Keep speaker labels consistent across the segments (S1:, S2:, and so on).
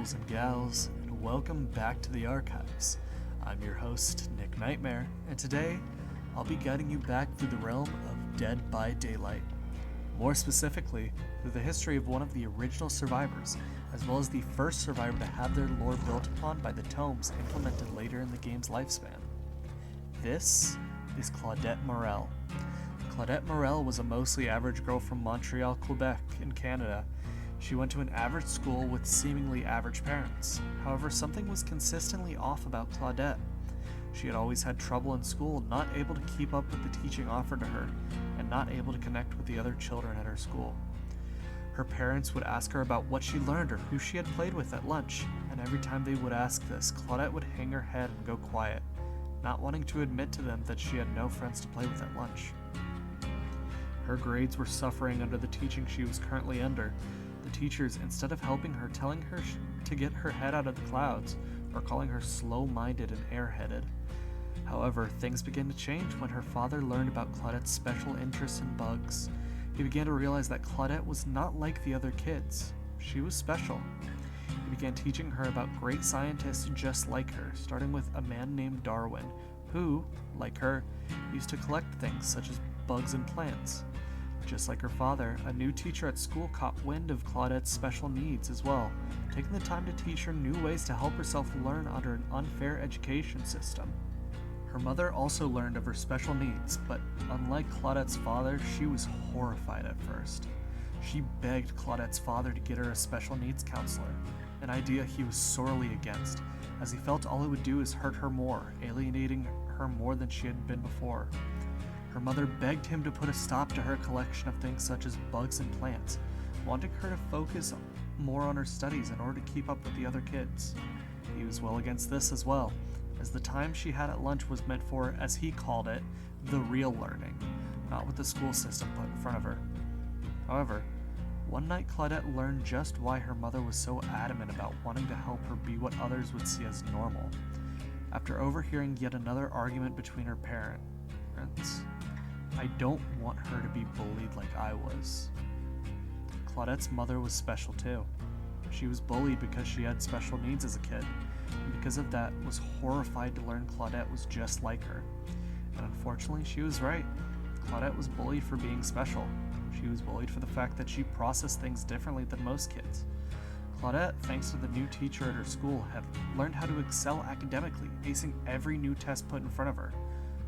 S1: ghouls and gals, and welcome back to the archives. I'm your host, Nick Nightmare, and today I'll be guiding you back through the realm of Dead by Daylight. More specifically, through the history of one of the original survivors, as well as the first survivor to have their lore built upon by the tomes implemented later in the game's lifespan. This is Claudette Morel. Claudette Morel was a mostly average girl from Montreal, Quebec, in Canada. She went to an average school with seemingly average parents. However, something was consistently off about Claudette. She had always had trouble in school, not able to keep up with the teaching offered to her, and not able to connect with the other children at her school. Her parents would ask her about what she learned or who she had played with at lunch, and every time they would ask this, Claudette would hang her head and go quiet, not wanting to admit to them that she had no friends to play with at lunch. Her grades were suffering under the teaching she was currently under. The teachers, instead of helping her, telling her to get her head out of the clouds, or calling her slow-minded and airheaded. However, things began to change when her father learned about Claudette's special interests in bugs. He began to realize that Claudette was not like the other kids. She was special. He began teaching her about great scientists just like her, starting with a man named Darwin, who, like her, used to collect things such as bugs and plants. Just like her father, a new teacher at school caught wind of Claudette's special needs as well, taking the time to teach her new ways to help herself learn under an unfair education system. Her mother also learned of her special needs, but unlike Claudette's father, she was horrified at first. She begged Claudette's father to get her a special needs counselor, an idea he was sorely against, as he felt all it would do is hurt her more, alienating her more than she had been before. Her mother begged him to put a stop to her collection of things such as bugs and plants, wanting her to focus more on her studies in order to keep up with the other kids. He was well against this as well, as the time she had at lunch was meant for, as he called it, the real learning, not what the school system put in front of her. However, one night Claudette learned just why her mother was so adamant about wanting to help her be what others would see as normal. After overhearing yet another argument between her parents, I don't want her to be bullied like I was. Claudette's mother was special too. She was bullied because she had special needs as a kid, and because of that was horrified to learn Claudette was just like her. And unfortunately, she was right. Claudette was bullied for being special. She was bullied for the fact that she processed things differently than most kids. Claudette, thanks to the new teacher at her school, had learned how to excel academically, acing every new test put in front of her.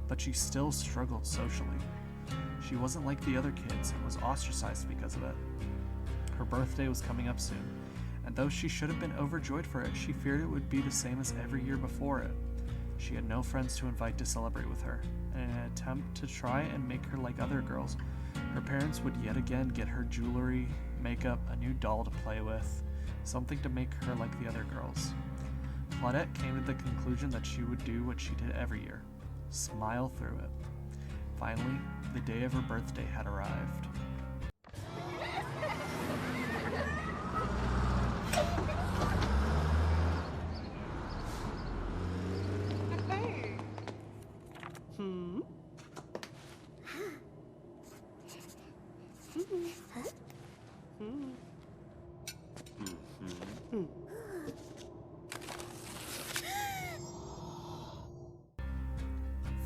S1: But she still struggled socially. She wasn't like the other kids and was ostracized because of it. Her birthday was coming up soon, and though she should have been overjoyed for it, she feared it would be the same as every year before it. She had no friends to invite to celebrate with her, and in an attempt to try and make her like other girls, her parents would yet again get her jewelry, makeup, a new doll to play with, something to make her like the other girls. Claudette came to the conclusion that she would do what she did every year: smile through it. Finally, the day of her birthday had arrived.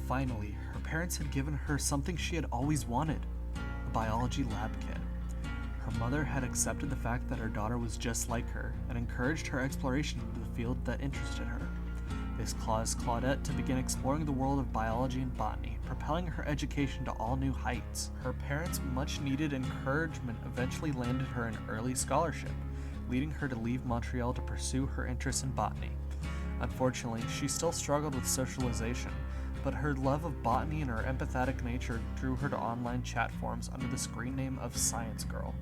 S1: Finally, her parents had given her something she had always wanted: a biology lab kit. Her mother had accepted the fact that her daughter was just like her and encouraged her exploration into the field that interested her. This caused Claudette to begin exploring the world of biology and botany, propelling her education to all new heights. Her parents' much-needed encouragement eventually landed her an early scholarship, leading her to leave Montreal to pursue her interest in botany. Unfortunately, she still struggled with socialization, but her love of botany and her empathetic nature drew her to online chat forums under the screen name of Science Girl.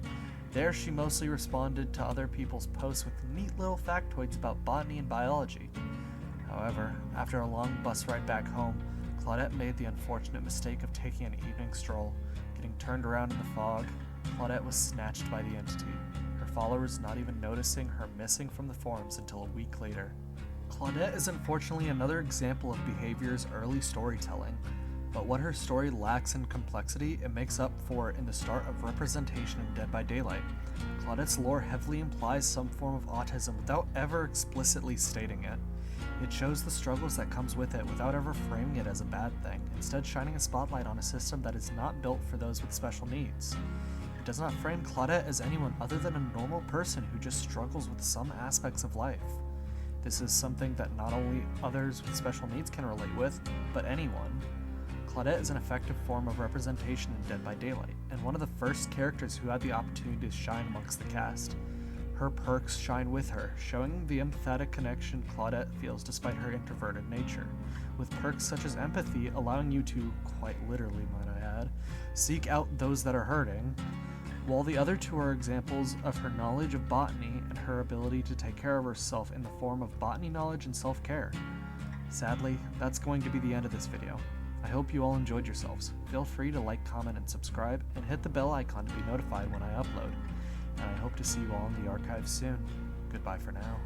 S1: There, she mostly responded to other people's posts with neat little factoids about botany and biology. However, after a long bus ride back home, Claudette made the unfortunate mistake of taking an evening stroll. Getting turned around in the fog, Claudette was snatched by the entity, her followers not even noticing her missing from the forums until a week later. Claudette is unfortunately another example of behavior's early storytelling. But what her story lacks in complexity, it makes up for in the start of representation in Dead by Daylight. Claudette's lore heavily implies some form of autism without ever explicitly stating it. It shows the struggles that comes with it without ever framing it as a bad thing, instead shining a spotlight on a system that is not built for those with special needs. It does not frame Claudette as anyone other than a normal person who just struggles with some aspects of life. This is something that not only others with special needs can relate with, but anyone. Claudette is an effective form of representation in Dead by Daylight, and one of the first characters who had the opportunity to shine amongst the cast. Her perks shine with her, showing the empathetic connection Claudette feels despite her introverted nature, with perks such as empathy allowing you to, quite literally might I add, seek out those that are hurting, while the other two are examples of her knowledge of botany and her ability to take care of herself in the form of botany knowledge and self-care. Sadly, that's going to be the end of this video. I hope you all enjoyed yourselves. Feel free to like, comment, and subscribe, and hit the bell icon to be notified when I upload. And I hope to see you all in the archives soon. Goodbye for now.